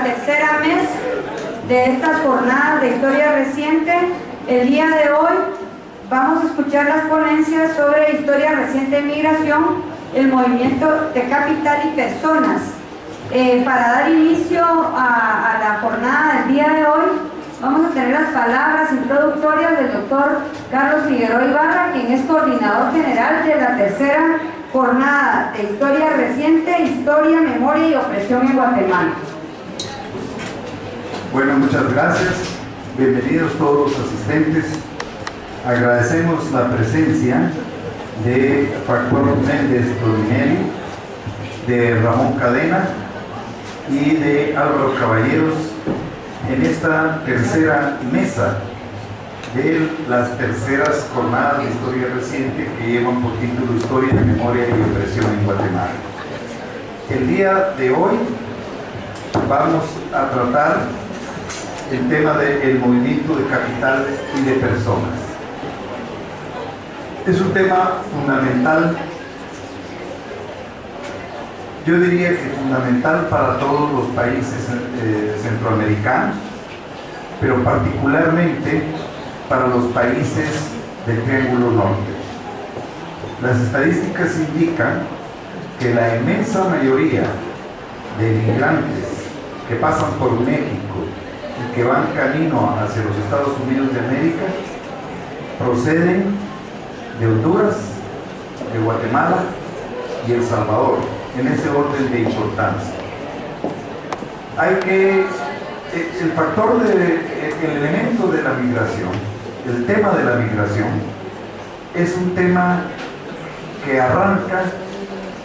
Tercera mes de estas jornadas de historia reciente. El día de hoy vamos a escuchar las ponencias sobre historia reciente de migración, el movimiento de capital y personas. Para dar inicio a la jornada del día de hoy, vamos a tener las palabras introductorias del doctor Carlos Figueroa Ibarra, quien es coordinador general de la tercera jornada de historia reciente, historia, memoria y opresión en Guatemala. Bueno, muchas gracias. Bienvenidos todos los asistentes. Agradecemos la presencia de Facundo Méndez Rodinelli, de Ramón Cadena y de Álvaro Caballeros en esta tercera mesa de las terceras jornadas de historia reciente que llevan por título Historia, Memoria y Opresión en Guatemala. El día de hoy vamos a tratar el tema del movimiento de capital y de personas. Es un tema fundamental, yo diría que fundamental para todos los países centroamericanos, pero particularmente para los países del Triángulo Norte. Las estadísticas indican que la inmensa mayoría de migrantes que pasan por México y que van camino hacia los Estados Unidos de América proceden de Honduras, de Guatemala y El Salvador, en ese orden de importancia. El factor el elemento de la migración, el tema de la migración, es un tema que arranca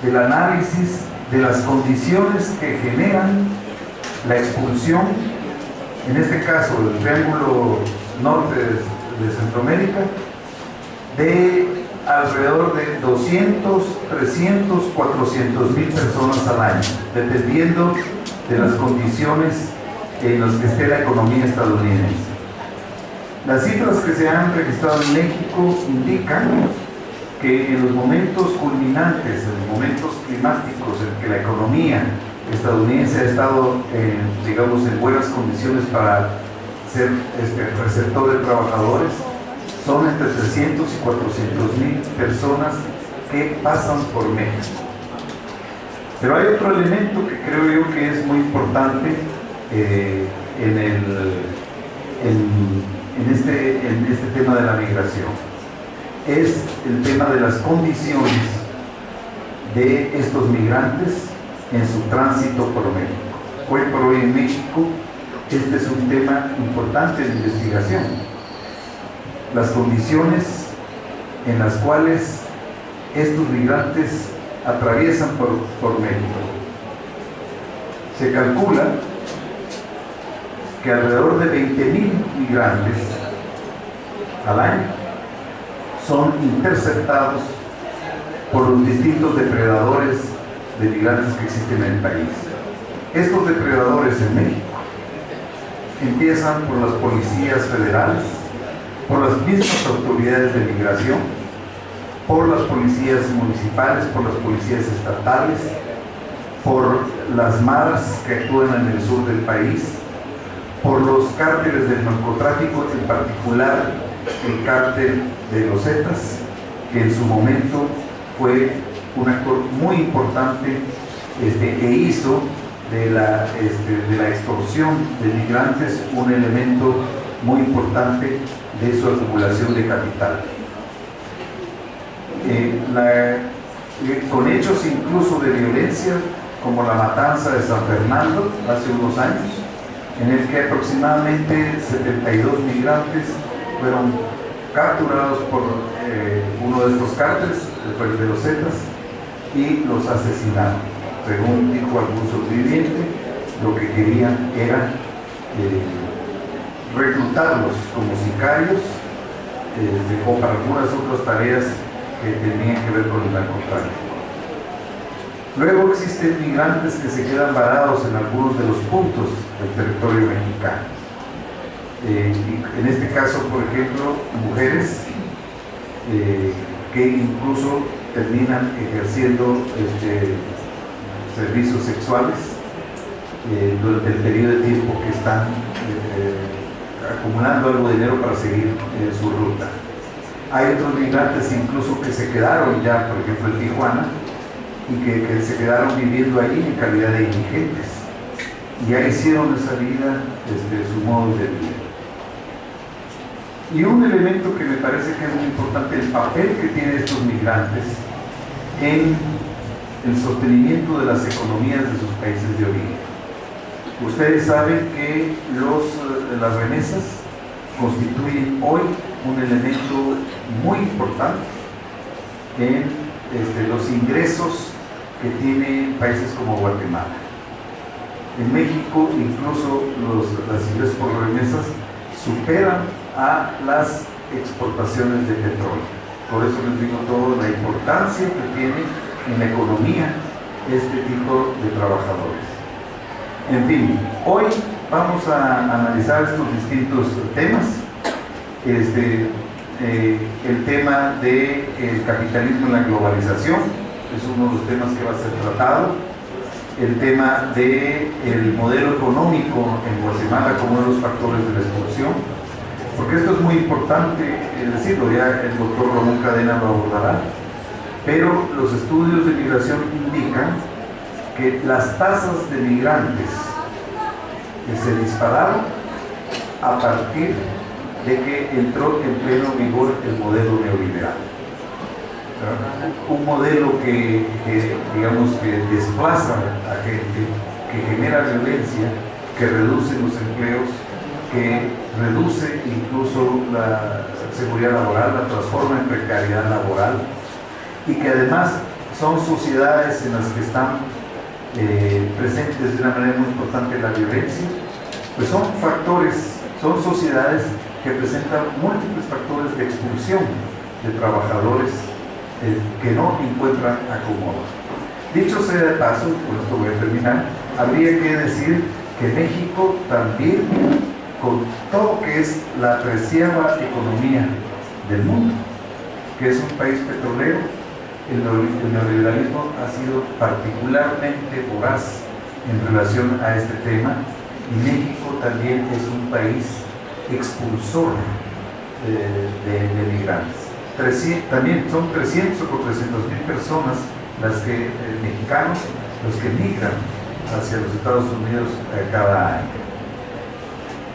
del análisis de las condiciones que generan la expulsión, en este caso del Triángulo Norte de Centroamérica, de alrededor de 200, 300, 400 mil personas al año, dependiendo de las condiciones en las que esté la economía estadounidense. Las cifras que se han registrado en México indican que en los momentos culminantes, en los momentos climáticos en que la economía estadounidense ha estado, digamos, en buenas condiciones para ser receptor de trabajadores, son entre 300 y 400 mil personas que pasan por México. Pero hay otro elemento que creo yo que es muy importante en este tema de la migración. Es el tema de las condiciones de estos migrantes en su tránsito por México. Hoy por hoy en México este es un tema importante de investigación. Las condiciones en las cuales estos migrantes atraviesan por México. Se calcula que alrededor de 20,000 migrantes al año son interceptados por los distintos depredadores de migrantes que existen en el país. Estos depredadores en México empiezan por las policías federales, por las mismas autoridades de migración, por las policías municipales, por las policías estatales, por las maras que actúan en el sur del país, por los cárteles del narcotráfico, en particular el cártel de los Zetas, que en su momento fue un actor muy importante e hizo de la extorsión de migrantes un elemento muy importante de su acumulación de capital. Con hechos incluso de violencia, como la matanza de San Fernando hace unos años, en el que aproximadamente 72 migrantes fueron capturados por uno de estos cárteles, el de los Zetas, y los asesinaron. Según dijo algún sobreviviente, lo que querían era reclutarlos como sicarios o para algunas otras tareas que tenían que ver con el narcotráfico. Luego existen migrantes que se quedan varados en algunos de los puntos del territorio mexicano. En este caso, por ejemplo, mujeres que incluso terminan ejerciendo servicios sexuales durante el periodo de tiempo que están acumulando algo de dinero para seguir su ruta. Hay otros migrantes incluso que se quedaron ya, por ejemplo en Tijuana, y que se quedaron viviendo allí en calidad de indigentes. Y ya hicieron esa vida desde su modo de vida. Y un elemento que me parece que es muy importante, el papel que tienen estos migrantes en el sostenimiento de las economías de sus países de origen. Ustedes saben que las remesas constituyen hoy un elemento muy importante en los ingresos que tienen países como Guatemala. En México incluso los ingresos por remesas superan a las exportaciones de petróleo. Por eso les digo todo la importancia que tiene en la economía este tipo de trabajadores. En fin, hoy vamos a analizar estos distintos temas. El tema del capitalismo en la globalización es uno de los temas que va a ser tratado. El tema del modelo económico en Guatemala como uno de los factores de la expulsión, porque esto es muy importante decirlo, ya el doctor Ramón Cadena lo abordará, pero los estudios de migración indican que las tasas de migrantes se dispararon a partir de que entró en pleno vigor el modelo neoliberal. Un modelo que digamos que desplaza a gente, que genera violencia, que reduce los empleos, que reduce incluso la seguridad laboral, la transforma en precariedad laboral, y que además son sociedades en las que están presentes de una manera muy importante la violencia, pues son sociedades que presentan múltiples factores de expulsión de trabajadores que no encuentran acomodo. Dicho sea de paso, con esto voy a terminar, habría que decir que México también, con todo que es la 13ª economía del mundo, que es un país petrolero, el neoliberalismo ha sido particularmente voraz en relación a este tema, y México también es un país expulsor de migrantes. También son 300 o 400.000 personas mexicanos los que migran hacia los Estados Unidos cada año.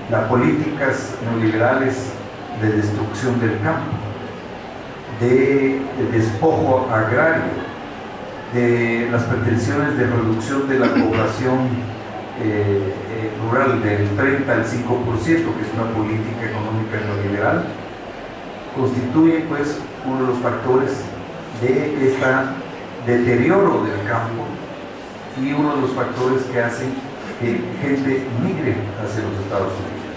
Las políticas neoliberales de destrucción del campo, de despojo agrario, de las pretensiones de reducción de la población rural del 30 al 5%, que es una política económica neoliberal, constituye pues uno de los factores de este deterioro del campo y uno de los factores que hacen que gente migre hacia los Estados Unidos.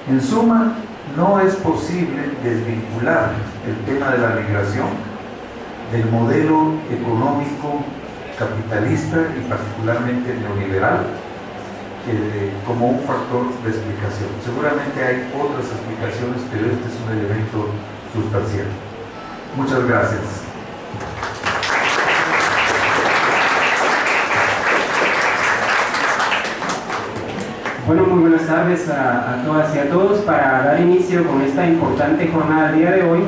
En suma, no es posible desvincular el tema de la migración del modelo económico capitalista y particularmente neoliberal como un factor de explicación. Seguramente hay otras explicaciones, pero este es un elemento sustancial. Muchas gracias. Bueno, muy buenas tardes a todas y a todos. Para dar inicio con esta importante jornada del día de hoy,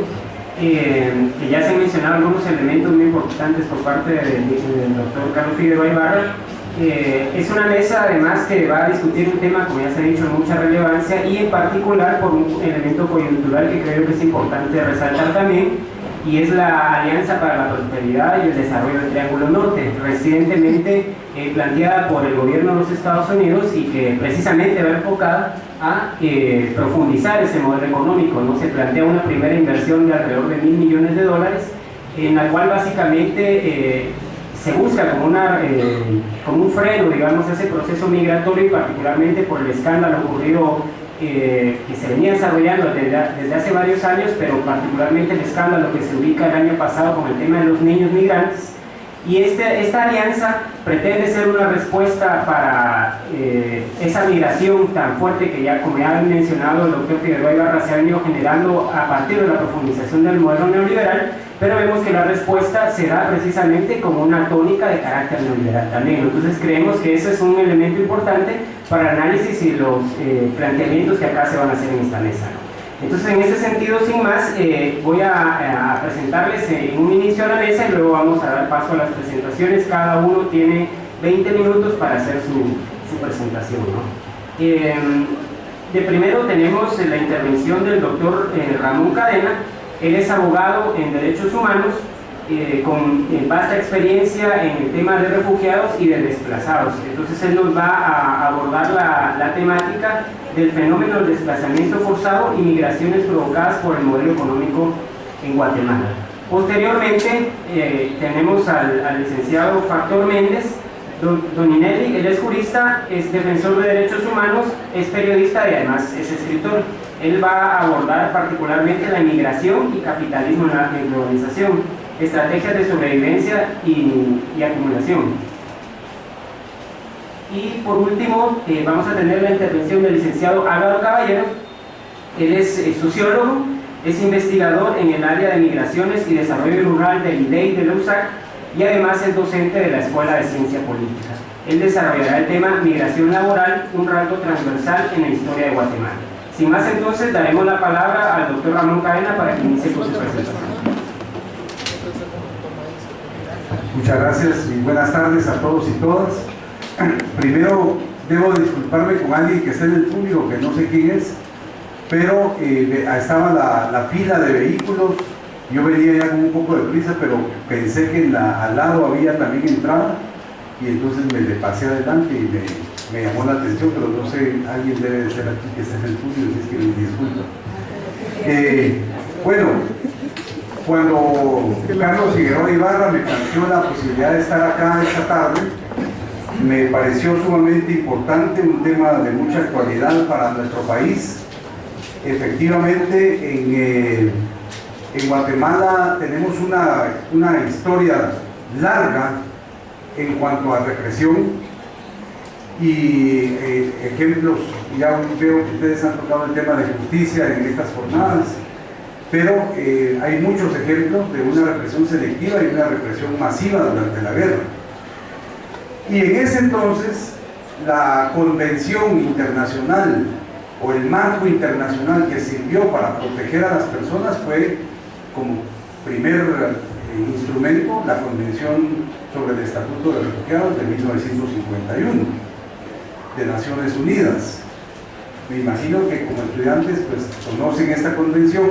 que ya se han mencionado algunos elementos muy importantes por parte del doctor Carlos Figueroa Ibarra. Es una mesa además que va a discutir un tema, como ya se ha dicho, de mucha relevancia, y en particular por un elemento coyuntural que creo que es importante resaltar también, y es la Alianza para la Prosperidad y el Desarrollo del Triángulo Norte, recientemente planteada por el gobierno de los Estados Unidos, y que precisamente va enfocada a profundizar ese modelo económico, ¿no? Se plantea una primera inversión de alrededor de $1.000 millones, en la cual básicamente se busca como un freno, digamos, a ese proceso migratorio, y particularmente por el escándalo ocurrido que se venía desarrollando desde hace varios años, pero particularmente el escándalo que se ubica el año pasado con el tema de los niños migrantes, Y esta alianza pretende ser una respuesta para esa migración tan fuerte que ya, como ya ha mencionado el doctor Figueroa Ibarra, se ha venido generando a partir de la profundización del modelo neoliberal, pero vemos que la respuesta se da precisamente como una tónica de carácter neoliberal también. Entonces creemos que ese es un elemento importante para el análisis y los planteamientos que acá se van a hacer en esta mesa, ¿no? Entonces, en ese sentido, sin más, voy a presentarles en un inicio a la mesa y luego vamos a dar paso a las presentaciones. Cada uno tiene 20 minutos para hacer su presentación, ¿no? De primero tenemos la intervención del doctor Ramón Cadena. Él es abogado en derechos humanos, con vasta experiencia en el tema de refugiados y de desplazados. Entonces él nos va a abordar la temática del fenómeno del desplazamiento forzado y migraciones provocadas por el modelo económico en Guatemala. Posteriormente tenemos al licenciado Factor Méndez Doninelli. Él es jurista, es defensor de derechos humanos, es periodista y además es escritor. Él va a abordar particularmente la inmigración y capitalismo en la globalización, estrategias de sobrevivencia y acumulación. Y por último, vamos a tener la intervención del licenciado Álvaro Caballeros. Él es sociólogo, es investigador en el área de migraciones y desarrollo rural del IDEI de la USAC y además es docente de la Escuela de Ciencia Política. Él desarrollará el tema migración laboral, un rasgo transversal en la historia de Guatemala. Sin más, entonces, daremos la palabra al doctor Ramón Cadena para que inicie con su presentación. Muchas gracias y buenas tardes a todos y todas. Primero, debo disculparme con alguien que está en el público, que no sé quién es, pero estaba la fila de vehículos. Yo venía ya con un poco de prisa, pero pensé que al lado había también entrada y entonces me le pasé adelante y me llamó la atención, pero no sé, alguien debe de ser aquí que está en el público, así es que me disculpo. Bueno, cuando Carlos Figueroa Ibarra me planteó la posibilidad de estar acá esta tarde, me pareció sumamente importante, un tema de mucha actualidad para nuestro país. Efectivamente, en Guatemala tenemos una historia larga en cuanto a represión y ejemplos, ya veo que ustedes han tocado el tema de justicia en estas jornadas, pero hay muchos ejemplos de una represión selectiva y una represión masiva durante la guerra. Y en ese entonces, la convención internacional o el marco internacional que sirvió para proteger a las personas fue, como primer instrumento, la Convención sobre el Estatuto de Refugiados de 1951 de Naciones Unidas. Me imagino que como estudiantes pues conocen esta convención.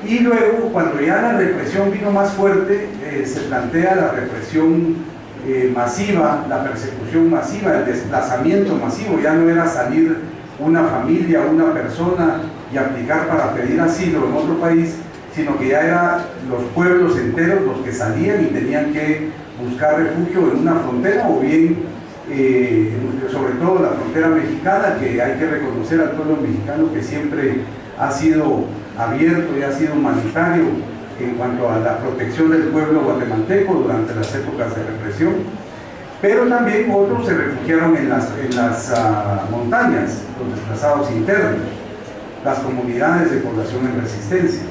Y luego, cuando ya la represión vino más fuerte, se plantea la represión masiva, la persecución masiva, el desplazamiento masivo. Ya no era salir una familia, una persona y aplicar para pedir asilo en otro país, sino que ya eran los pueblos enteros los que salían y tenían que buscar refugio en una frontera o bien, sobre todo la frontera mexicana, que hay que reconocer al pueblo mexicano que siempre ha sido abierto y ha sido humanitario en cuanto a la protección del pueblo guatemalteco durante las épocas de represión, pero también otros se refugiaron en las montañas, los desplazados internos, las comunidades de población en resistencia.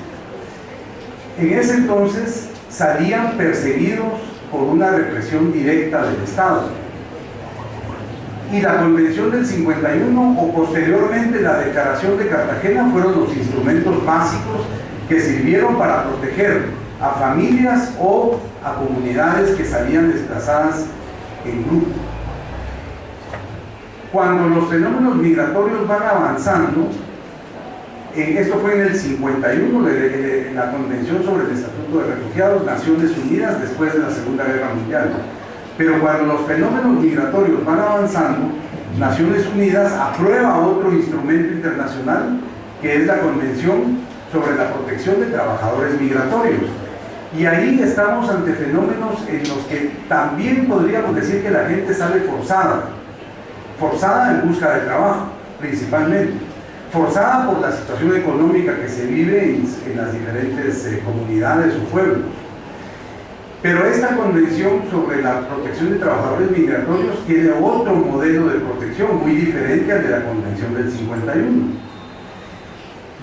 En ese entonces salían perseguidos por una represión directa del Estado. Y la Convención del 51 o posteriormente la Declaración de Cartagena fueron los instrumentos básicos que sirvieron para proteger a familias o a comunidades que salían desplazadas en grupo. Cuando los fenómenos migratorios van avanzando, esto fue en el 51, la Convención sobre el Estatuto de Refugiados, Naciones Unidas, después de la Segunda Guerra Mundial. Pero cuando los fenómenos migratorios van avanzando, Naciones Unidas aprueba otro instrumento internacional, que es la Convención sobre la Protección de Trabajadores Migratorios. Y ahí estamos ante fenómenos en los que también podríamos decir que la gente sale forzada en busca de trabajo, principalmente, forzada por la situación económica que se vive en las diferentes comunidades o pueblos. Pero esta convención sobre la protección de trabajadores migratorios tiene otro modelo de protección muy diferente al de la convención del 51.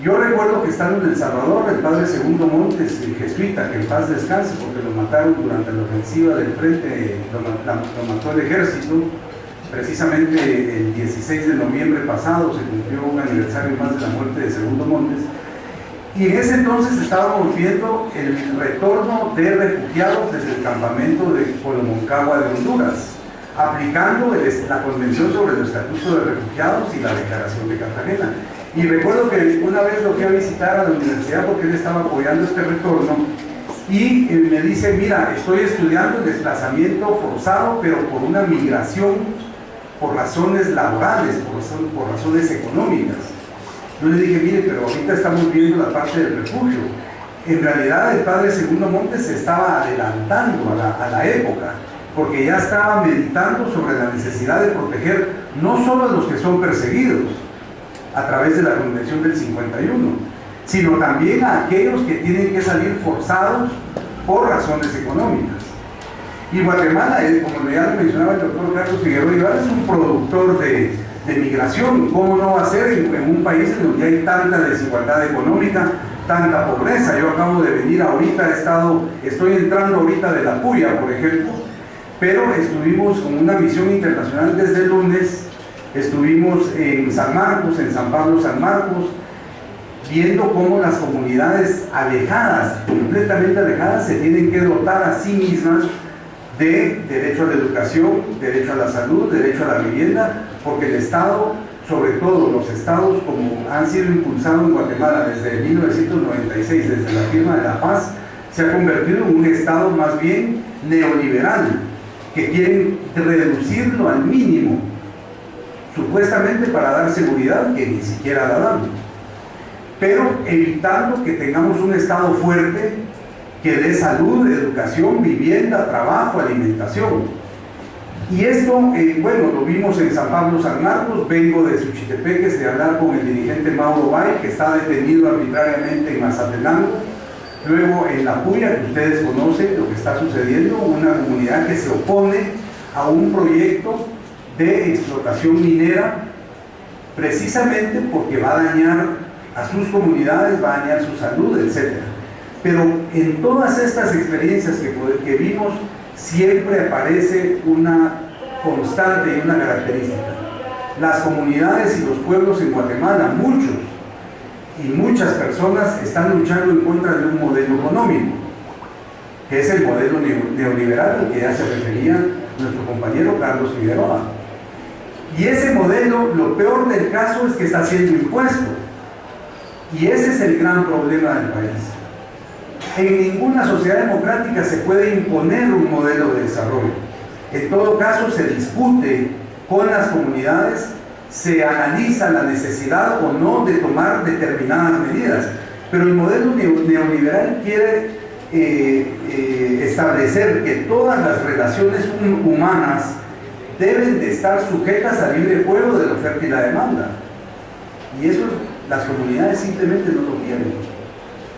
Yo recuerdo que estando en El Salvador, el padre Segundo Montes, el jesuita, que en paz descanse porque lo mataron durante la ofensiva del frente, lo mató el ejército, precisamente el 16 de noviembre pasado se cumplió un aniversario más de la muerte de Segundo Montes, y en ese entonces estábamos viendo el retorno de refugiados desde el campamento de Colomoncagua de Honduras, aplicando la Convención sobre el Estatuto de Refugiados y la Declaración de Cartagena. Y recuerdo que una vez lo fui a visitar a la universidad porque él estaba apoyando este retorno y me dice, mira, estoy estudiando el desplazamiento forzado, pero por una migración, por razones laborales, por razones económicas. Yo le dije, mire, pero ahorita estamos viendo la parte del refugio. En realidad el padre Segundo Montes se estaba adelantando a la época, porque ya estaba meditando sobre la necesidad de proteger no solo a los que son perseguidos a través de la Convención del 51, sino también a aquellos que tienen que salir forzados por razones económicas. Y Guatemala, como ya lo mencionaba el doctor Carlos Figueroa Ibarra, es un productor de migración. ¿Cómo no va a ser en un país en donde hay tanta desigualdad económica, tanta pobreza? Yo acabo de venir ahorita, estoy entrando ahorita de La Puya, por ejemplo, pero estuvimos con una misión internacional desde el lunes. Estuvimos en San Marcos, en San Pablo San Marcos, viendo cómo las comunidades alejadas, completamente alejadas, se tienen que dotar a sí mismas de derecho a la educación, derecho a la salud, derecho a la vivienda, porque el Estado, sobre todo los estados como han sido impulsados en Guatemala desde 1996, desde la firma de la paz, se ha convertido en un Estado más bien neoliberal, que quieren reducirlo al mínimo, supuestamente para dar seguridad, que ni siquiera la dan, pero evitando que tengamos un Estado fuerte que dé salud, educación, vivienda, trabajo, alimentación. Y esto, bueno, lo vimos en San Pablo San Marcos. Vengo de Suchitepeques de hablar con el dirigente Mauro Bay, que está detenido arbitrariamente en Mazatenango. Luego en La Puya, que ustedes conocen lo que está sucediendo, una comunidad que se opone a un proyecto de explotación minera, precisamente porque va a dañar a sus comunidades, va a dañar su salud, etc. Pero en todas estas experiencias que vimos, siempre aparece una constante y una característica. Las comunidades y los pueblos en Guatemala, muchos y muchas personas están luchando en contra de un modelo económico, que es el modelo neoliberal al que ya se refería nuestro compañero Carlos Figueroa. Y ese modelo, lo peor del caso es que está siendo impuesto. Y ese es el gran problema del país. En ninguna sociedad democrática se puede imponer un modelo de desarrollo. En todo caso, se discute con las comunidades, se analiza la necesidad o no de tomar determinadas medidas. Pero el modelo neoliberal quiere establecer que todas las relaciones humanas deben de estar sujetas al libre juego de la oferta y la demanda. Y eso las comunidades simplemente no lo quieren.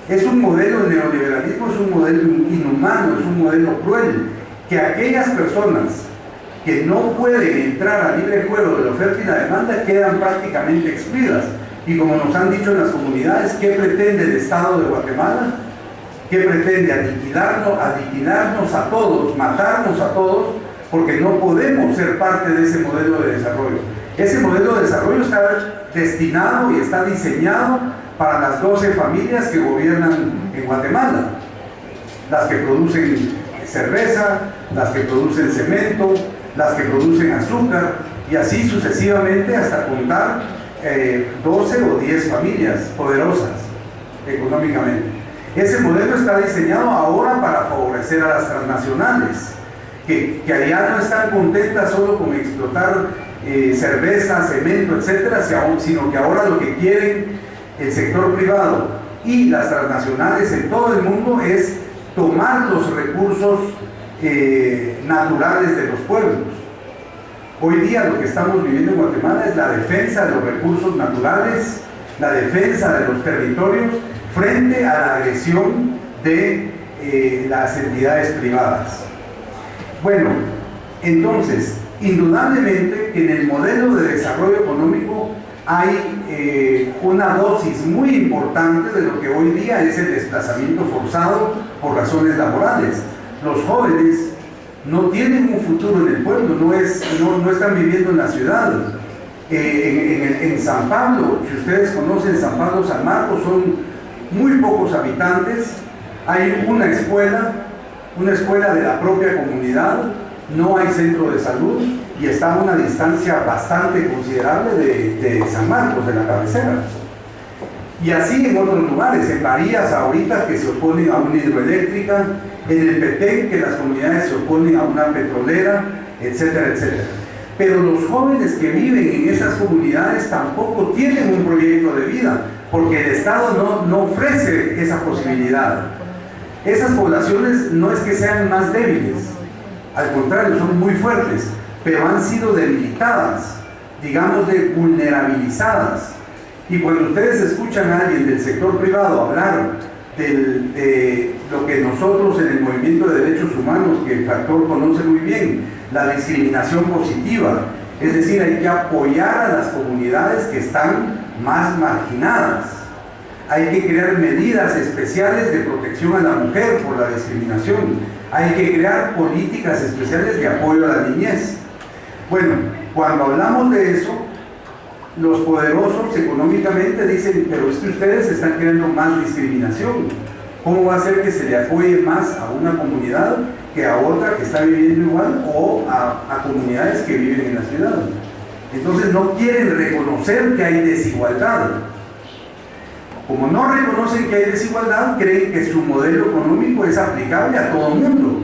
Es un modelo de neoliberalismo, es un modelo inhumano, es un modelo cruel, que aquellas personas que no pueden entrar al libre juego de la oferta y la demanda quedan prácticamente excluidas. Y como nos han dicho en las comunidades, ¿qué pretende el Estado de Guatemala? ¿Qué pretende? Aniquilarnos a todos, matarnos a todos, porque no podemos ser parte de ese modelo de desarrollo. Ese modelo de desarrollo está destinado y está diseñado para las 12 familias que gobiernan en Guatemala, las que producen cerveza, las que producen cemento, las que producen azúcar, y así sucesivamente hasta contar 12 o 10 familias poderosas económicamente. Ese modelo está diseñado ahora para favorecer a las transnacionales, que allá no están contentas solo con explotar cerveza, cemento, etcétera, sino que ahora lo que quieren el sector privado y las transnacionales en todo el mundo es tomar los recursos naturales de los pueblos. Hoy día lo que estamos viviendo en Guatemala es la defensa de los recursos naturales, la defensa de los territorios frente a la agresión de las entidades privadas. Bueno, entonces, indudablemente que en el modelo de desarrollo económico hay una dosis muy importante de lo que hoy día es el desplazamiento forzado por razones laborales. Los jóvenes no tienen un futuro en el pueblo, no están viviendo en la ciudad. En San Pablo, si ustedes conocen San Pablo, San Marcos, son muy pocos habitantes, hay una escuela de la propia comunidad, no hay centro de salud y está a una distancia bastante considerable de San Marcos, de la cabecera. Y así en otros lugares, en Varías ahorita que se oponen a una hidroeléctrica, en el Petén que las comunidades se oponen a una petrolera, etcétera, etcétera. Pero los jóvenes que viven en esas comunidades tampoco tienen un proyecto de vida, porque el Estado no ofrece esa posibilidad. Esas poblaciones no es que sean más débiles, al contrario, son muy fuertes, pero han sido debilitadas, digamos, vulnerabilizadas. Y cuando ustedes escuchan a alguien del sector privado hablar de lo que nosotros en el movimiento de derechos humanos, que el Factor conoce muy bien, la discriminación positiva, es decir, hay que apoyar a las comunidades que están más marginadas, hay que crear medidas especiales de protección a la mujer por la discriminación, hay que crear políticas especiales de apoyo a la niñez. Bueno, cuando hablamos de eso, los poderosos económicamente dicen, pero es que ustedes están creando más discriminación. ¿Cómo va a ser que se le apoye más a una comunidad que a otra que está viviendo igual o a comunidades que viven en la ciudad? Entonces no quieren reconocer que hay desigualdad. Como no reconocen que hay desigualdad, creen que su modelo económico es aplicable a todo el mundo.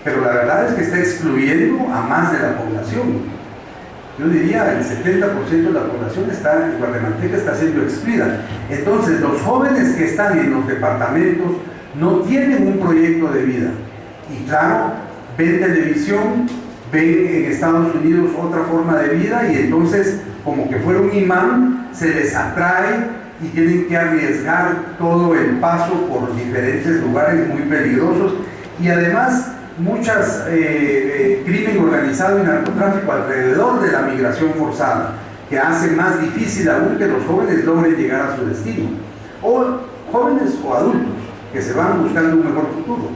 Pero la verdad es que está excluyendo a más de la población. Yo diría el 70% de la población guatemalteca está siendo excluida. Entonces los jóvenes que están en los departamentos no tienen un proyecto de vida. Y claro, ven televisión, ven en Estados Unidos otra forma de vida y entonces como que fuera un imán, se les atrae y tienen que arriesgar todo el paso por diferentes lugares muy peligrosos y además muchas crimen organizado y narcotráfico alrededor de la migración forzada, que hace más difícil aún que los jóvenes logren llegar a su destino, o jóvenes o adultos que se van buscando un mejor futuro.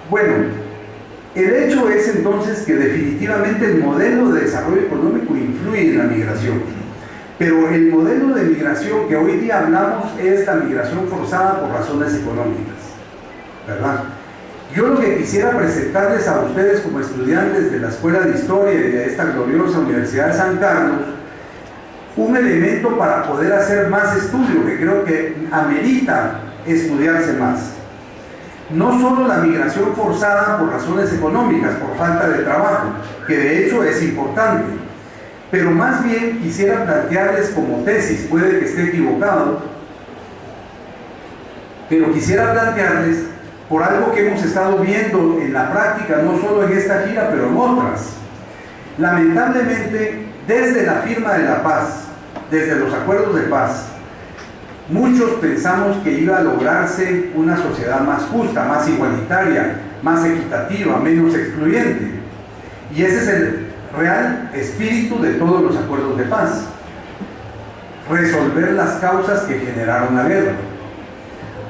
Bueno, el hecho es entonces que definitivamente el modelo de desarrollo económico influye en la migración. Pero el modelo de migración que hoy día hablamos es la migración forzada por razones económicas, ¿verdad? Yo lo que quisiera presentarles a ustedes como estudiantes de la Escuela de Historia y de esta gloriosa Universidad de San Carlos, un elemento para poder hacer más estudio, que creo que amerita estudiarse más. No solo la migración forzada por razones económicas, por falta de trabajo, que de hecho es importante, pero más bien quisiera plantearles como tesis, puede que esté equivocado, pero quisiera plantearles por algo que hemos estado viendo en la práctica, no solo en esta gira, pero en otras. Lamentablemente, desde la firma de la paz, desde los acuerdos de paz, muchos pensamos que iba a lograrse una sociedad más justa, más igualitaria, más equitativa, menos excluyente. Y ese es el real espíritu de todos los acuerdos de paz. Resolver las causas que generaron la guerra.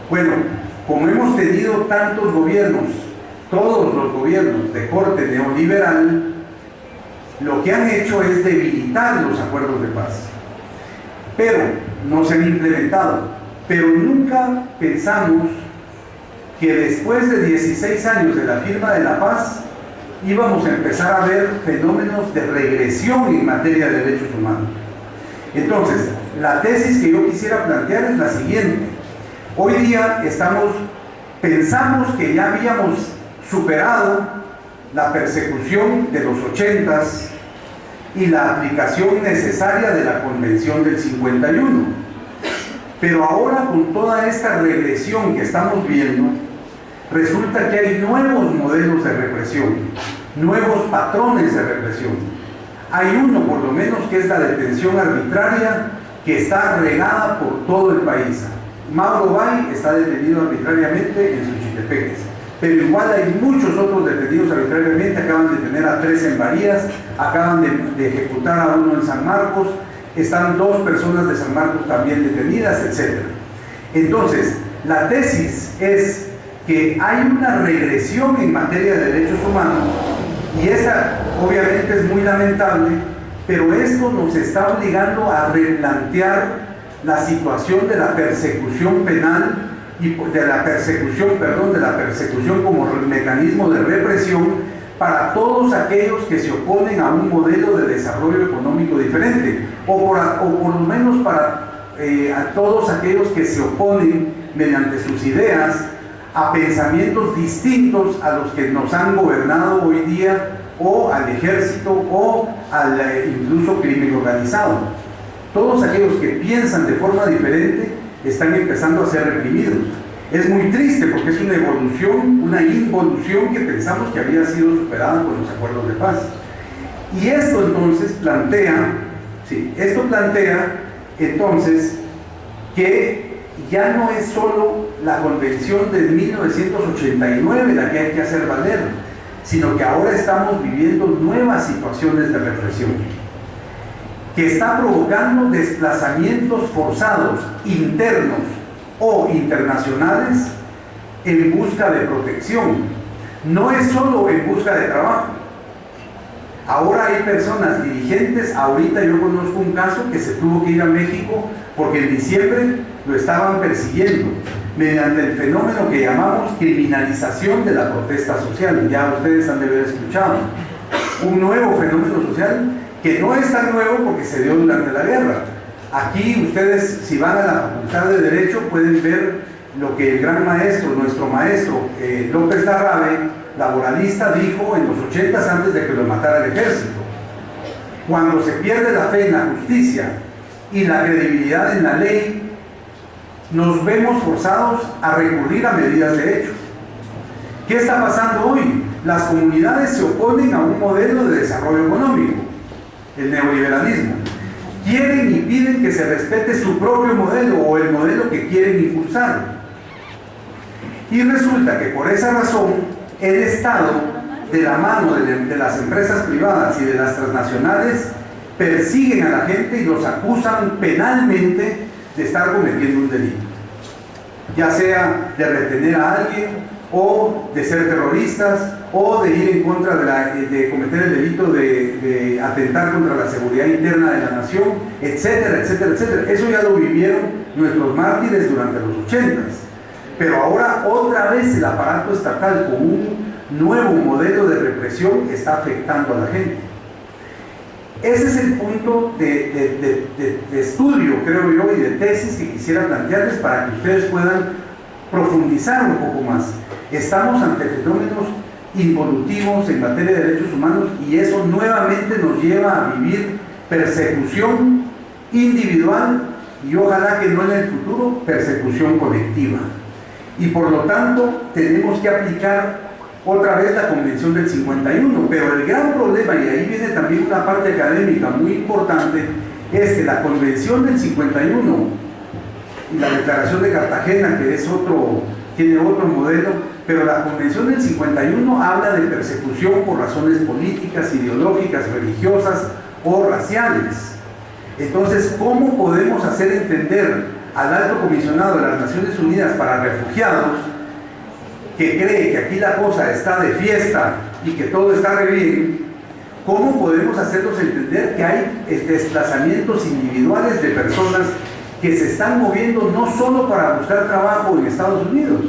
Bueno, como hemos tenido tantos gobiernos, todos los gobiernos de corte neoliberal, lo que han hecho es debilitar los acuerdos de paz. Pero no se han implementado. Pero nunca pensamos que después de 16 años de la firma de la paz, íbamos a empezar a ver fenómenos de regresión en materia de derechos humanos. Entonces, la tesis que yo quisiera plantear es la siguiente. Hoy día pensamos que ya habíamos superado la persecución de los 80s y la aplicación necesaria de la Convención del 51. Pero ahora, con toda esta regresión que estamos viendo, resulta que hay nuevos modelos de represión, nuevos patrones de represión. Hay uno, por lo menos, que es la detención arbitraria, que está regada por todo el país. Mauro Bay está detenido arbitrariamente en Suchitepeques, pero igual hay muchos otros detenidos arbitrariamente. Acaban de detener a 3 en Varías, acaban de ejecutar a 1 en San Marcos, están 2 personas de San Marcos también detenidas, etc. Entonces, la tesis es que hay una regresión en materia de derechos humanos, y esa obviamente es muy lamentable, pero esto nos está obligando a replantear la situación de la persecución penal y de la persecución como mecanismo de represión para todos aquellos que se oponen a un modelo de desarrollo económico diferente, o por lo menos para a todos aquellos que se oponen mediante sus ideas a pensamientos distintos a los que nos han gobernado hoy día, o al ejército, o al incluso crimen organizado. Todos aquellos que piensan de forma diferente están empezando a ser reprimidos. Es muy triste porque es una evolución, una involución que pensamos que había sido superada con los acuerdos de paz. Y esto entonces plantea entonces que ya no es solo la convención de 1989 la que hay que hacer valer, sino que ahora estamos viviendo nuevas situaciones de represión, que está provocando desplazamientos forzados internos o internacionales en busca de protección. No es solo en busca de trabajo. Ahora hay personas dirigentes. Ahorita yo conozco un caso que se tuvo que ir a México porque en diciembre lo estaban persiguiendo mediante el fenómeno que llamamos criminalización de la protesta social. Ya ustedes han de haber escuchado. Un nuevo fenómeno social que no es tan nuevo porque se dio durante la guerra. Aquí ustedes, si van a la Facultad de Derecho, pueden ver lo que el gran maestro, nuestro maestro López Larrabe, laboralista, dijo en los 80s antes de que lo matara el ejército. Cuando se pierde la fe en la justicia y la credibilidad en la ley, nos vemos forzados a recurrir a medidas de hecho. ¿Qué está pasando hoy? Las comunidades se oponen a un modelo de desarrollo económico, el neoliberalismo. Quieren y piden que se respete su propio modelo o el modelo que quieren impulsar. Y resulta que por esa razón el Estado, de la mano de las empresas privadas y de las transnacionales, persiguen a la gente y los acusan penalmente de estar cometiendo un delito, ya sea de retener a alguien, o de ser terroristas, o de ir en contra de cometer el delito de atentar contra la seguridad interna de la nación, etcétera, etcétera, etcétera. Eso ya lo vivieron nuestros mártires durante los 80s. Pero ahora otra vez el aparato estatal con un nuevo modelo de represión está afectando a la gente. Ese es el punto de estudio, creo yo, y de tesis que quisiera plantearles para que ustedes puedan profundizar un poco más. Estamos ante fenómenos involutivos en materia de derechos humanos, y eso nuevamente nos lleva a vivir persecución individual y ojalá que no en el futuro persecución colectiva. Y por lo tanto tenemos que aplicar otra vez la Convención del 51, pero el gran problema, y ahí viene también una parte académica muy importante, es que la Convención del 51 y la Declaración de Cartagena, que es tiene otro modelo, pero la Convención del 51 habla de persecución por razones políticas, ideológicas, religiosas o raciales. Entonces, ¿cómo podemos hacer entender al Alto Comisionado de las Naciones Unidas para Refugiados, que cree que aquí la cosa está de fiesta y que todo está re bien? ¿Cómo podemos hacerlos entender que hay desplazamientos individuales de personas que se están moviendo no solo para buscar trabajo en Estados Unidos,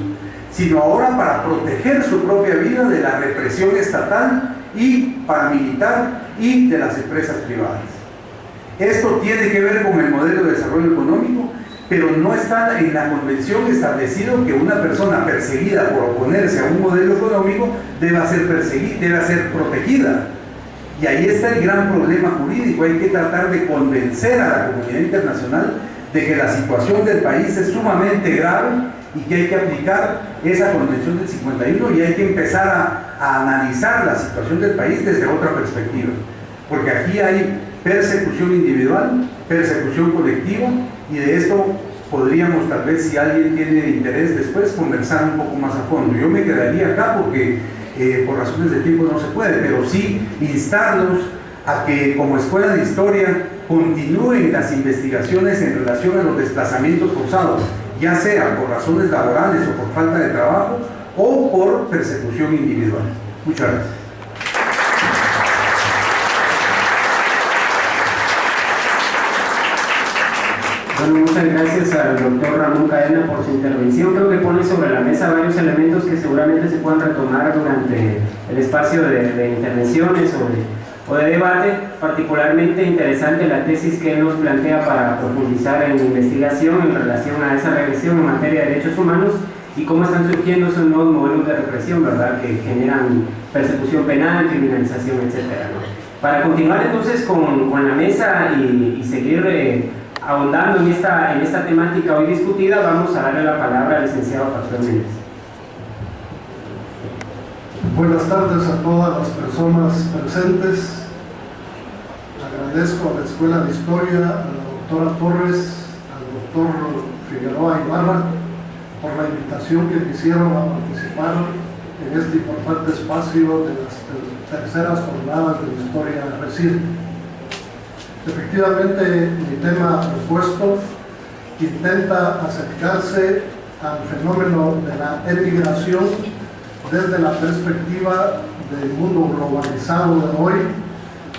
sino ahora para proteger su propia vida de la represión estatal y paramilitar y de las empresas privadas? Esto tiene que ver con el modelo de desarrollo económico, pero no está en la convención establecido que una persona perseguida por oponerse a un modelo económico deba ser protegida. Y ahí está el gran problema jurídico. Hay que tratar de convencer a la comunidad internacional de que la situación del país es sumamente grave y que hay que aplicar esa Convención del 51 y hay que empezar a analizar la situación del país desde otra perspectiva. Porque aquí hay persecución individual, persecución colectiva, y de esto podríamos tal vez, si alguien tiene interés después, conversar un poco más a fondo. Yo me quedaría acá porque por razones de tiempo no se puede, pero sí instarlos a que como Escuela de Historia continúen las investigaciones en relación a los desplazamientos forzados, ya sea por razones laborales o por falta de trabajo o por persecución individual. Muchas gracias. Bueno, muchas gracias al doctor Ramón Cadena por su intervención. Creo que pone sobre la mesa varios elementos que seguramente se puedan retomar durante el espacio de intervenciones o de debate. Particularmente interesante la tesis que él nos plantea para profundizar en investigación en relación a esa regresión en materia de derechos humanos y cómo están surgiendo esos nuevos modelos de represión, ¿verdad?, que generan persecución penal, criminalización, etcétera, ¿no? Para continuar entonces con la mesa y seguir ahondando en esta temática hoy discutida, vamos a darle la palabra al licenciado Factor Méndez. Buenas tardes a todas las personas presentes. Agradezco a la Escuela de Historia, a la doctora Torres, al doctor Figueroa Ibarra por la invitación que me hicieron a participar en este importante espacio de las terceras jornadas de la historia reciente. Efectivamente, mi tema propuesto intenta acercarse al fenómeno de la emigración desde la perspectiva del mundo globalizado de hoy,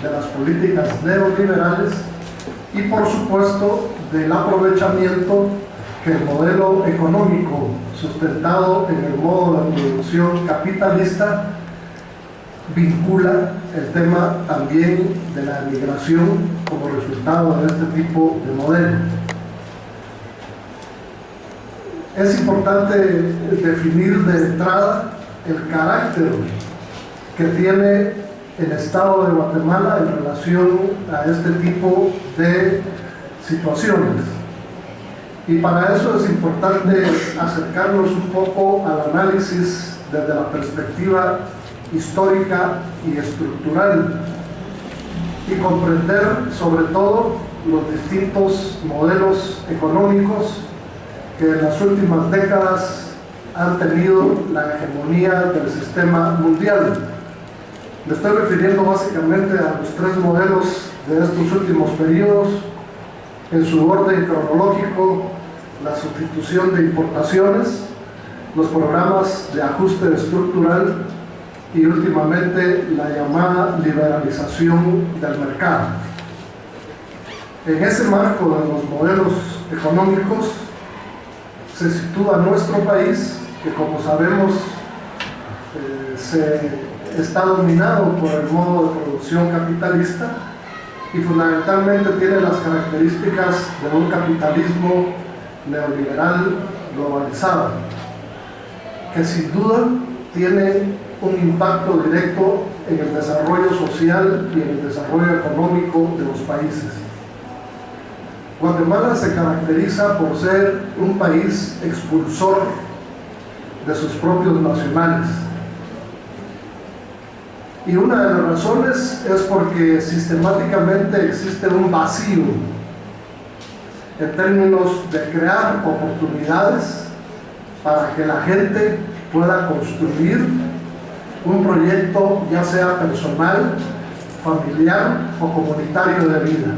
de las políticas neoliberales y, por supuesto, del aprovechamiento que el modelo económico sustentado en el modo de producción capitalista vincula el tema también de la emigración como resultado de este tipo de modelo. Es importante definir de entrada el carácter que tiene el Estado de Guatemala en relación a este tipo de situaciones. Y para eso es importante acercarnos un poco al análisis desde la perspectiva histórica y estructural y comprender sobre todo los distintos modelos económicos que en las últimas décadas han tenido la hegemonía del sistema mundial. Me estoy refiriendo básicamente a los tres modelos de estos últimos periodos en su orden cronológico: la sustitución de importaciones, los programas de ajuste estructural y últimamente la llamada liberalización del mercado. En ese marco de los modelos económicos se sitúa nuestro país, que como sabemos está dominado por el modo de producción capitalista y fundamentalmente tiene las características de un capitalismo neoliberal globalizado, que sin duda tiene un impacto directo en el desarrollo social y en el desarrollo económico de los países. Guatemala se caracteriza por ser un país expulsor de sus propios nacionales. Y una de las razones es porque sistemáticamente existe un vacío en términos de crear oportunidades para que la gente pueda construir un proyecto, ya sea personal, familiar o comunitario de vida.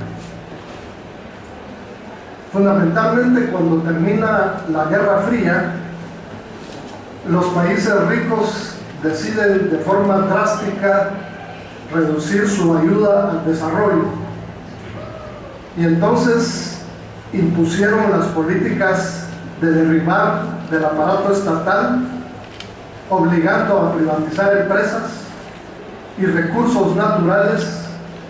Fundamentalmente, cuando termina la Guerra Fría, los países ricos deciden de forma drástica reducir su ayuda al desarrollo y entonces impusieron las políticas de derribar del aparato estatal, obligando a privatizar empresas y recursos naturales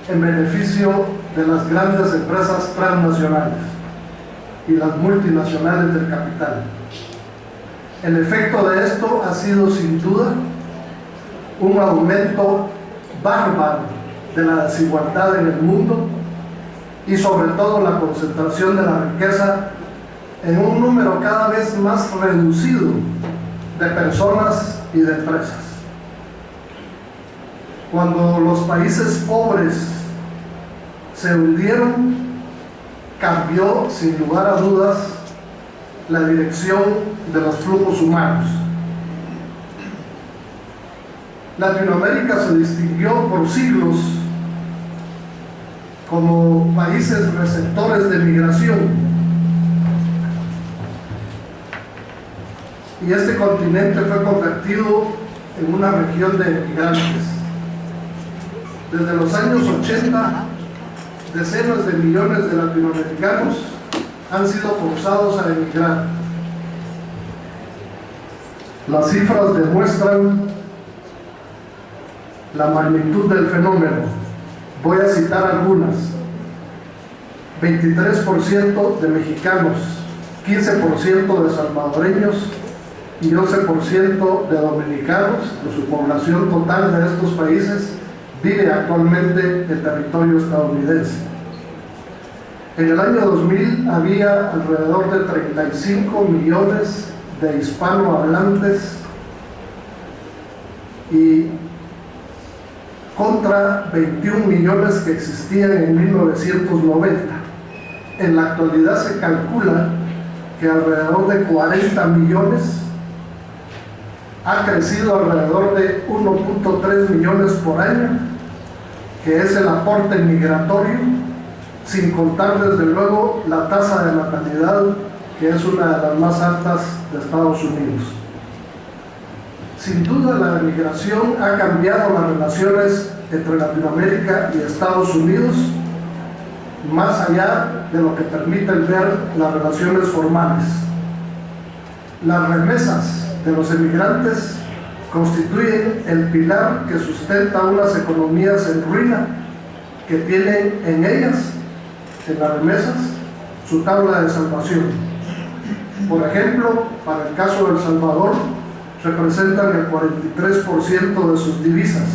en beneficio de las grandes empresas transnacionales y las multinacionales del capital. El efecto de esto ha sido sin duda un aumento bárbaro de la desigualdad en el mundo y sobre todo la concentración de la riqueza en un número cada vez más reducido de personas y de empresas. Cuando los países pobres se hundieron, cambió sin lugar a dudas la dirección de los flujos humanos. Latinoamérica se distinguió por siglos como países receptores de migración, y este continente fue convertido en una región de migrantes. Desde los años 80, decenas de millones de latinoamericanos han sido forzados a emigrar. Las cifras demuestran la magnitud del fenómeno. Voy a citar algunas: 23% de mexicanos, 15% de salvadoreños y 11% de dominicanos. De su población total de estos países vive actualmente en territorio estadounidense. En el año 2000 había alrededor de 35 millones de hispanohablantes y contra 21 millones que existían en 1990. En la actualidad se calcula que alrededor de 40 millones, ha crecido alrededor de 1.3 millones por año, que es el aporte migratorio, sin contar desde luego la tasa de natalidad, que es una de las más altas de Estados Unidos. Sin duda la migración ha cambiado las relaciones entre Latinoamérica y Estados Unidos, más allá de lo que permiten ver las relaciones formales. Las remesas de los emigrantes constituyen el pilar que sustenta unas economías en ruina, que tienen en ellas, en las remesas, su tabla de salvación. Por ejemplo, para el caso de El Salvador, representan el 43% de sus divisas,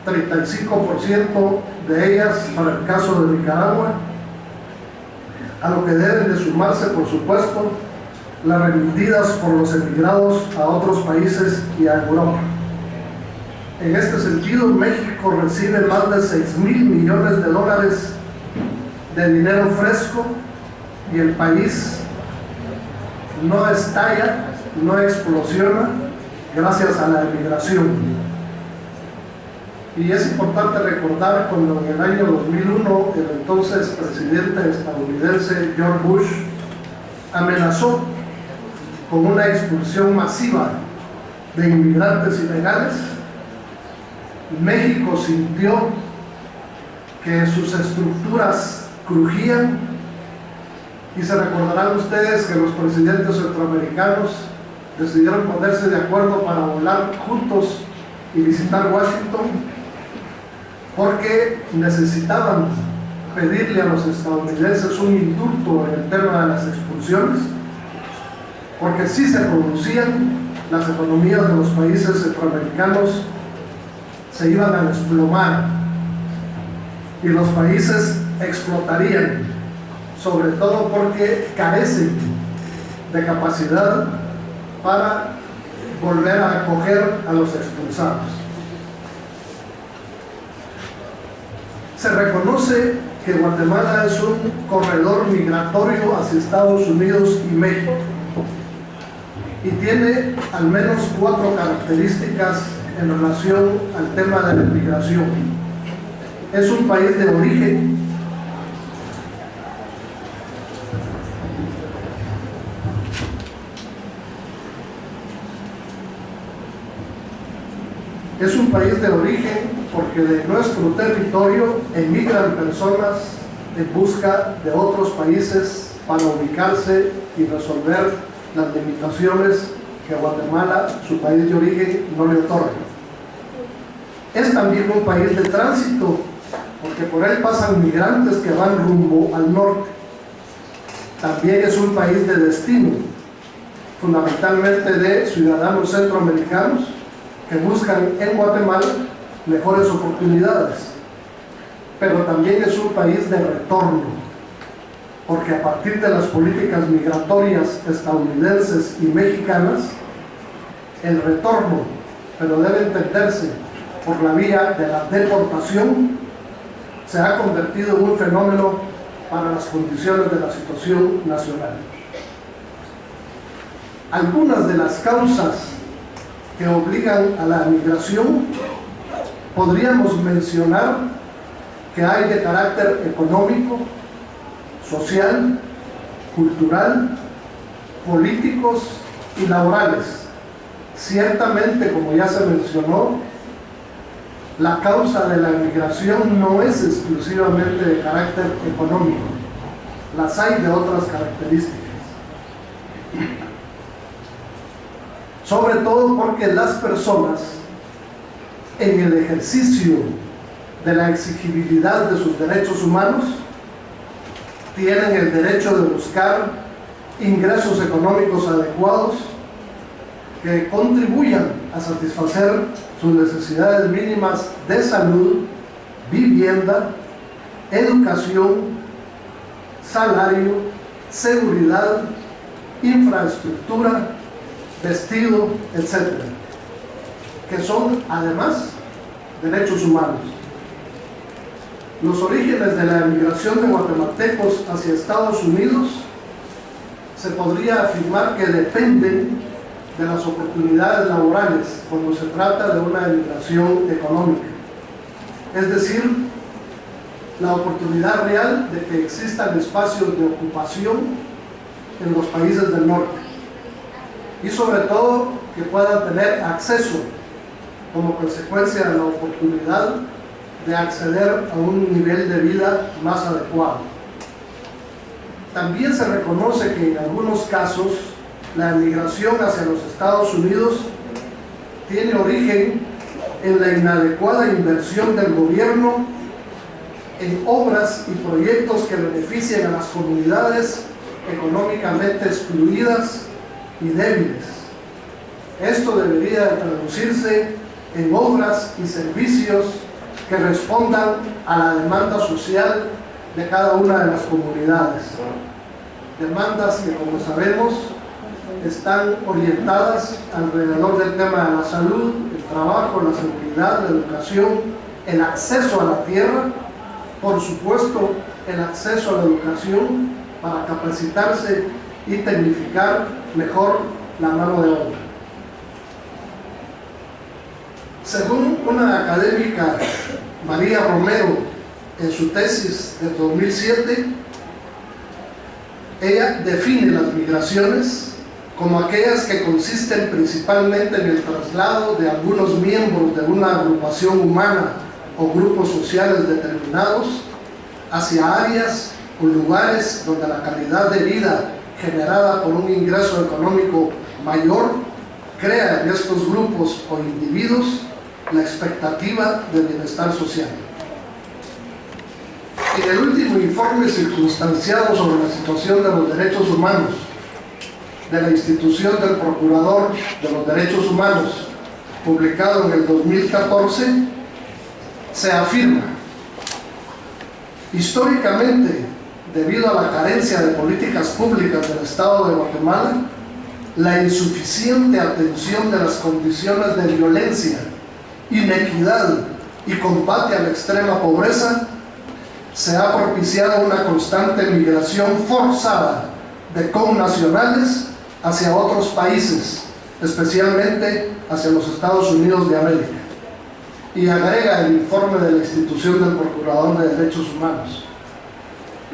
35% de ellas para el caso de Nicaragua, a lo que deben de sumarse, por supuesto, las remitidas por los emigrados a otros países y a Europa. En este sentido, México recibe más de 6,000 millones de dólares de dinero fresco, y el país no estalla, no explosiona gracias a la emigración. Y es importante recordar cuando en el año 2001 el entonces presidente estadounidense George Bush amenazó con una expulsión masiva de inmigrantes ilegales. México sintió que sus estructuras crujían, y se recordarán ustedes que los presidentes centroamericanos decidieron ponerse de acuerdo para volar juntos y visitar Washington, porque necesitaban pedirle a los estadounidenses un indulto en el tema de las expulsiones, porque si se producían, las economías de los países centroamericanos se iban a desplomar y los países explotarían, sobre todo porque carecen de capacidad para volver a acoger a los expulsados. Se reconoce que Guatemala es un corredor migratorio hacia Estados Unidos y México, y tiene al menos 4 características en relación al tema de la migración. Es un país de origen, porque de nuestro territorio emigran personas en busca de otros países para ubicarse y resolver las limitaciones que Guatemala, su país de origen, no le otorga. Es también un país de tránsito, porque por él pasan migrantes que van rumbo al norte. También es un país de destino, fundamentalmente de ciudadanos centroamericanos que buscan en Guatemala mejores oportunidades. Pero también es un país de retorno, porque a partir de las políticas migratorias estadounidenses y mexicanas, el retorno, pero debe entenderse por la vía de la deportación, se ha convertido en un fenómeno para las condiciones de la situación nacional. algunas de las causas que obligan a la migración, podríamos mencionar que hay de carácter económico, social, cultural, políticos y laborales. Ciertamente, como ya se mencionó, la causa de la migración no es exclusivamente de carácter económico, las hay de otras características. Sobre todo porque las personas, en el ejercicio de la exigibilidad de sus derechos humanos, tienen el derecho de buscar ingresos económicos adecuados que contribuyan a satisfacer sus necesidades mínimas de salud, vivienda, educación, salario, seguridad, infraestructura, vestido, etc., que son además derechos humanos. Los orígenes de la emigración de guatemaltecos hacia Estados Unidos se podría afirmar que dependen de las oportunidades laborales cuando se trata de una emigración económica, es decir, la oportunidad real de que existan espacios de ocupación en los países del norte y sobre todo que puedan tener acceso como consecuencia de la oportunidad de acceder a un nivel de vida más adecuado. También se reconoce que en algunos casos la emigración hacia los Estados Unidos tiene origen en la inadecuada inversión del gobierno en obras y proyectos que beneficien a las comunidades económicamente excluidas y débiles. Esto debería de traducirse en obras y servicios que respondan a la demanda social de cada una de las comunidades. Demandas que, como sabemos, están orientadas alrededor del tema de la salud, el trabajo, la seguridad, la educación, el acceso a la tierra, por supuesto, el acceso a la educación para capacitarse y tecnificar mejor la mano de obra. Según una académica, María Romero, en su tesis de 2007, ella define las migraciones como aquellas que consisten principalmente en el traslado de algunos miembros de una agrupación humana o grupos sociales determinados hacia áreas o lugares donde la calidad de vida generada por un ingreso económico mayor crea en estos grupos o individuos la expectativa de bienestar social. En el último informe circunstanciado sobre la situación de los derechos humanos de la institución del Procurador de los Derechos Humanos, publicado en el 2014, se afirma: históricamente, debido a la carencia de políticas públicas del Estado de Guatemala, la insuficiente atención de las condiciones de violencia, inequidad y combate a la extrema pobreza, se ha propiciado una constante migración forzada de connacionales hacia otros países, especialmente hacia los Estados Unidos de América. Y agrega el informe de la institución del Procurador de Derechos Humanos: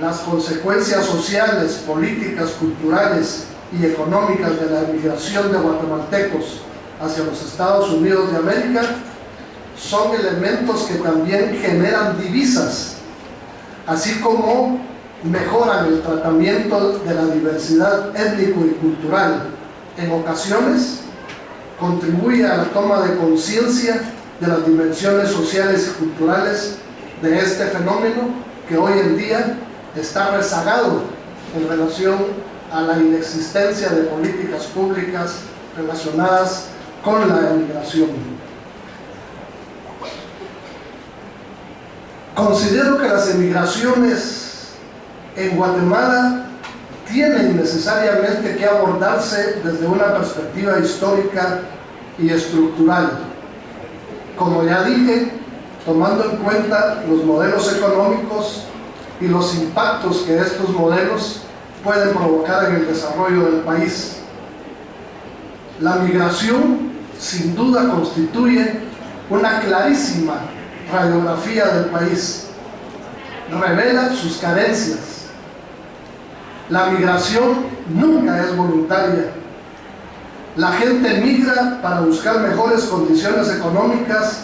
las consecuencias sociales, políticas, culturales y económicas de la emigración de guatemaltecos hacia los Estados Unidos de América son elementos que también generan divisas, así como mejoran el tratamiento de la diversidad étnico y cultural. En ocasiones contribuye a la toma de conciencia de las dimensiones sociales y culturales de este fenómeno que hoy en día está rezagado en relación a la inexistencia de políticas públicas relacionadas con la emigración. Considero que las emigraciones en Guatemala tienen necesariamente que abordarse desde una perspectiva histórica y estructural. Como ya dije, tomando en cuenta los modelos económicos y los impactos que estos modelos pueden provocar en el desarrollo del país. La migración sin duda constituye una clarísima radiografía del país. Revela sus carencias. La migración nunca es voluntaria. La gente migra para buscar mejores condiciones económicas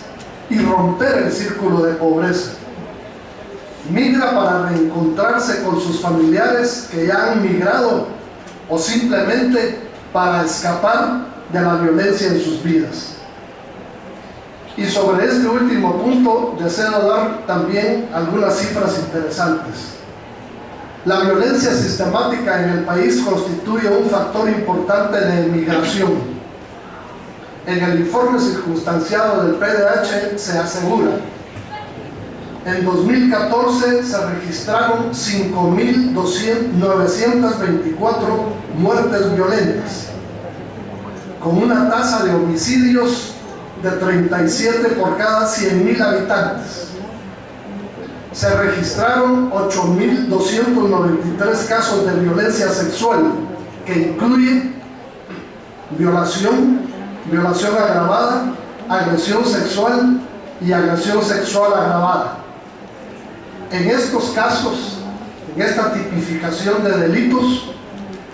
y romper el círculo de pobreza. Migra para reencontrarse con sus familiares que ya han migrado o simplemente para escapar de la violencia en sus vidas. Y sobre este último punto deseo dar también algunas cifras interesantes. La violencia sistemática en el país constituye un factor importante de emigración. En el informe circunstanciado del PDH se asegura: en 2014 se registraron 5.924 muertes violentas, con una tasa de homicidios de 37 por cada 100.000 habitantes. Se registraron 8.293 casos de violencia sexual, que incluye violación, violación agravada, agresión sexual y agresión sexual agravada. En estos casos, en esta tipificación de delitos,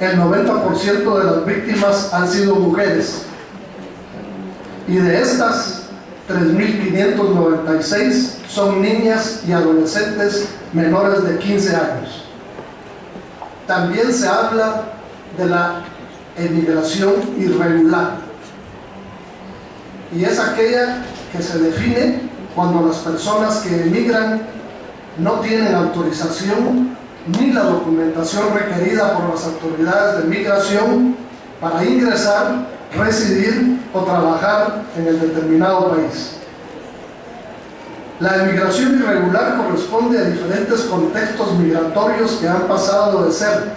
el 90% de las víctimas han sido mujeres. Y de estas, 3.596 son niñas y adolescentes menores de 15 años. También se habla de la emigración irregular. Y es aquella que se define cuando las personas que emigran no tienen autorización ni la documentación requerida por las autoridades de migración para ingresar, residir o trabajar en el determinado país. La emigración irregular corresponde a diferentes contextos migratorios que han pasado de ser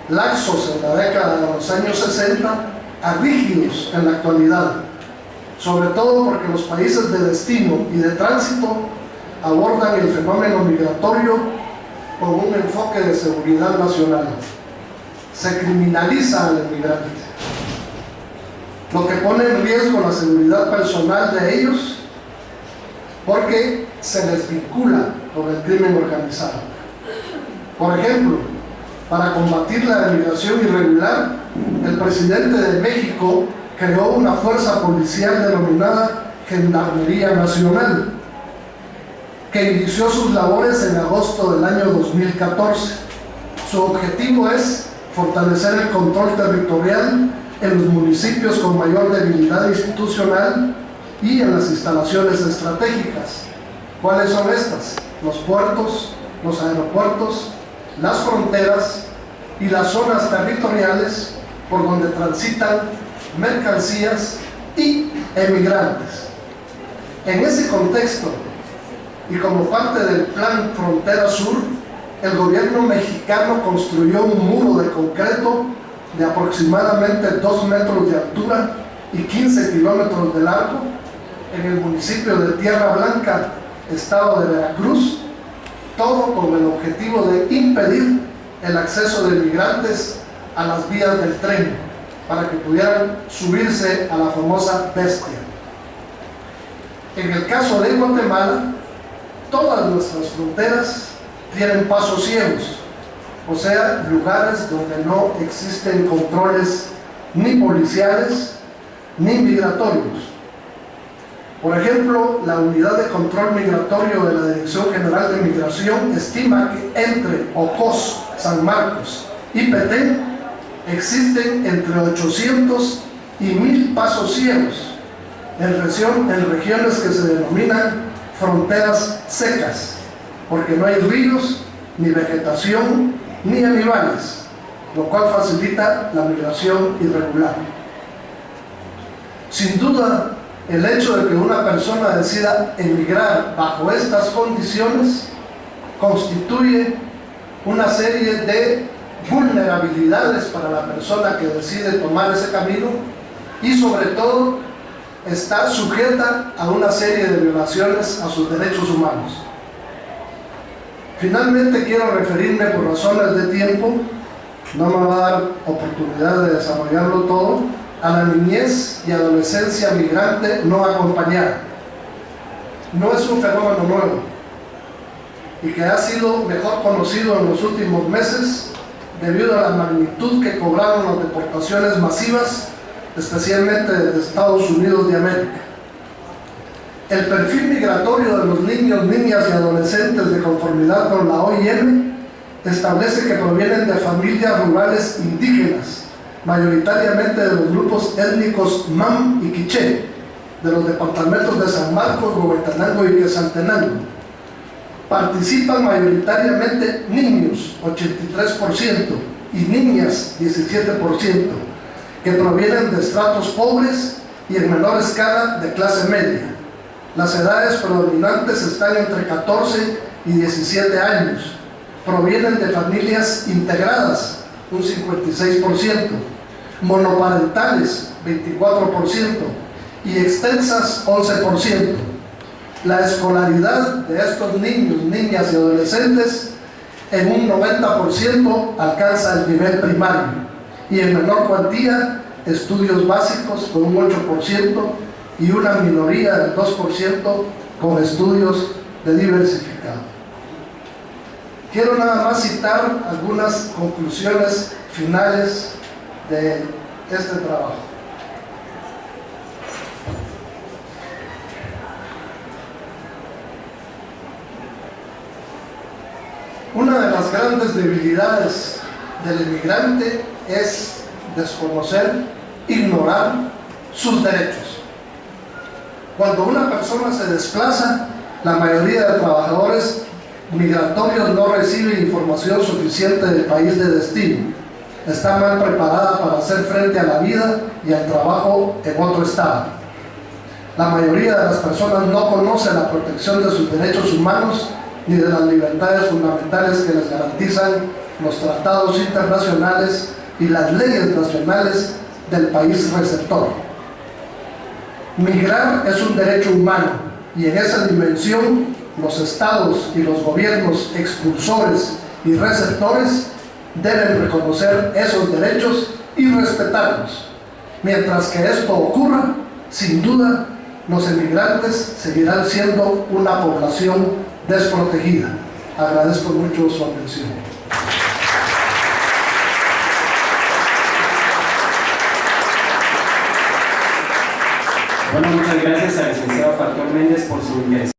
laxos en la década de los años 60 a rígidos en la actualidad, sobre todo porque los países de destino y de tránsito abordan el fenómeno migratorio con un enfoque de seguridad nacional. Se criminaliza al emigrante, lo que pone en riesgo la seguridad personal de ellos, porque se les vincula con el crimen organizado. Por ejemplo, para combatir la emigración irregular, el presidente de México creó una fuerza policial denominada Gendarmería Nacional, que inició sus labores en agosto del año 2014. Su objetivo es fortalecer el control territorial en los municipios con mayor debilidad institucional y en las instalaciones estratégicas. ¿Cuáles son estas? Los puertos, los aeropuertos, las fronteras y las zonas territoriales por donde transitan mercancías y emigrantes. En ese contexto, y como parte del Plan Frontera Sur, el gobierno mexicano construyó un muro de concreto de aproximadamente 2 metros de altura y 15 kilómetros de largo en el municipio de Tierra Blanca, estado de Veracruz, todo con el objetivo de impedir el acceso de migrantes a las vías del tren, para que pudieran subirse a la famosa bestia. En el caso de Guatemala, todas nuestras fronteras tienen pasos ciegos, o sea, lugares donde no existen controles ni policiales ni migratorios. Por ejemplo, la Unidad de Control Migratorio de la Dirección General de Migración estima que entre Ocos, San Marcos y Petén existen entre 800 y 1000 pasos ciegos en regiones que se denominan fronteras secas, porque no hay ríos, ni vegetación, ni animales, lo cual facilita la migración irregular. Sin duda, el hecho de que una persona decida emigrar bajo estas condiciones constituye una serie de vulnerabilidades para la persona que decide tomar ese camino, y sobre todo está sujeta a una serie de violaciones a sus derechos humanos. Finalmente quiero referirme, por razones de tiempo, no me va a dar oportunidad de desarrollarlo todo, a la niñez y adolescencia migrante no acompañada. No es un fenómeno nuevo y que ha sido mejor conocido en los últimos meses debido a la magnitud que cobraron las deportaciones masivas, especialmente de Estados Unidos de América. El perfil migratorio de los niños, niñas y adolescentes, de conformidad con la OIM, establece que provienen de familias rurales indígenas, mayoritariamente de los grupos étnicos Mam y Quiché, de los departamentos de San Marcos, Huehuetenango y Quetzaltenango. Participan mayoritariamente niños, 83%, y niñas, 17%, que provienen de estratos pobres y en menor escala de clase media. Las edades predominantes están entre 14 y 17 años. Provienen de familias integradas, un 56%, monoparentales, 24%, y extensas, 11%. La escolaridad de estos niños, niñas y adolescentes en un 90% alcanza el nivel primario y en menor cuantía estudios básicos con un 8% y una minoría del 2% con estudios de diversificado. Quiero nada más citar algunas conclusiones finales de este trabajo. Una de las grandes debilidades del inmigrante es desconocer, ignorar sus derechos. Cuando una persona se desplaza, la mayoría de trabajadores migratorios no reciben información suficiente del país de destino. Está mal preparada para hacer frente a la vida y al trabajo en otro estado. La mayoría de las personas no conoce la protección de sus derechos humanos ni de las libertades fundamentales que les garantizan los tratados internacionales y las leyes nacionales del país receptor. Migrar es un derecho humano y en esa dimensión los estados y los gobiernos expulsores y receptores deben reconocer esos derechos y respetarlos. Mientras que esto ocurra, sin duda, los emigrantes seguirán siendo una población desprotegida. Agradezco mucho su atención. Bueno, muchas gracias al licenciado Factor Méndez por su interés.